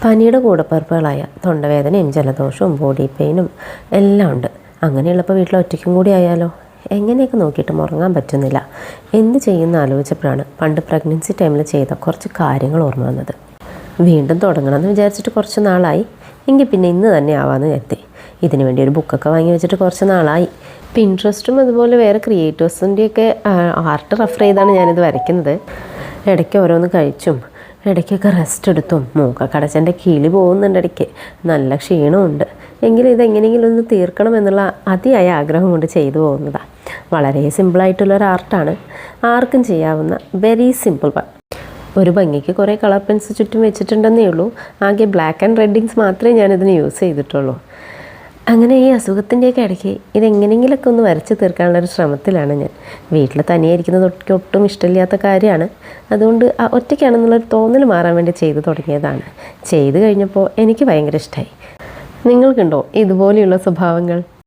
പനിയുടെ കൂടപ്പിറപ്പുകളായ തൊണ്ടവേദനയും ജലദോഷവും ബോഡി പെയിനും എല്ലാം ഉണ്ട്. അങ്ങനെയുള്ളപ്പോൾ വീട്ടിൽ ഒറ്റയ്ക്കും കൂടി ആയാലോ? എങ്ങനെയൊക്കെ നോക്കിയിട്ടും ഉറങ്ങാൻ പറ്റുന്നില്ല. എന്ത് ചെയ്യുന്ന ആലോചിച്ചപ്പോഴാണ് പണ്ട് പ്രഗ്നൻസി ടൈമിൽ ചെയ്ത കുറച്ച് കാര്യങ്ങൾ ഓർമ്മ വന്നത്. വീണ്ടും തുടങ്ങണമെന്ന് വിചാരിച്ചിട്ട് കുറച്ച് നാളായി. എങ്കിൽ പിന്നെ ഇന്ന് തന്നെ ആവാമെന്ന് കരുതി. ഇതിനു വേണ്ടി ഒരു ബുക്കൊക്കെ വാങ്ങി വെച്ചിട്ട് കുറച്ച് നാളായി. പിൻട്രസ്റ്റും അതുപോലെ വേറെ ക്രിയേറ്റേഴ്സിൻ്റെയൊക്കെ ആർട്ട് റെഫർ ചെയ്താണ് ഞാനിത് വരയ്ക്കുന്നത്. ഇടയ്ക്ക് ഓരോന്ന് കഴിച്ചും ഇടയ്ക്കൊക്കെ റെസ്റ്റ് എടുത്തും മൂക്കൊക്കെ അടച്ചെൻ്റെ കിളി പോകുന്നുണ്ട്. ഇടയ്ക്ക് നല്ല ക്ഷീണമുണ്ട്. എങ്കിലും ഇതെങ്ങനെയെങ്കിലും ഒന്ന് തീർക്കണം എന്നുള്ള അതിയായ ആഗ്രഹം കൊണ്ട് ചെയ്തു പോകുന്നതാണ്. വളരെ സിമ്പിളായിട്ടുള്ളൊരു ആർട്ടാണ്. ആർക്കും ചെയ്യാവുന്ന വെരി സിമ്പിൾ. ഒരു ഭംഗിക്ക് കുറേ കളർ പെൻസ് ചുറ്റും വെച്ചിട്ടുണ്ടെന്നേ ഉള്ളൂ. ആകെ ബ്ലാക്ക് ആൻഡ് റെഡിങ്സ് മാത്രമേ ഞാനിതിന് യൂസ് ചെയ്തിട്ടുള്ളൂ. അങ്ങനെ ഈ അസുഖത്തിൻ്റെയൊക്കെ ഇടയ്ക്ക് ഇതെങ്ങനെയെങ്കിലൊക്കെ ഒന്ന് വരച്ച് തീർക്കാനുള്ളൊരു ശ്രമത്തിലാണ് ഞാൻ. വീട്ടിൽ തനിയായിരിക്കുന്നത് ഒട്ടും ഇഷ്ടമില്ലാത്ത കാര്യമാണ്. അതുകൊണ്ട് ഒറ്റയ്ക്കാണെന്നുള്ളൊരു തോന്നൽ മാറാൻ വേണ്ടി ചെയ്തു തുടങ്ങിയതാണ്. ചെയ്തു കഴിഞ്ഞപ്പോൾ എനിക്ക് ഭയങ്കര ഇഷ്ടമായി. നിങ്ങൾക്കുണ്ടോ ഇതുപോലെയുള്ള സ്വഭാവങ്ങൾ?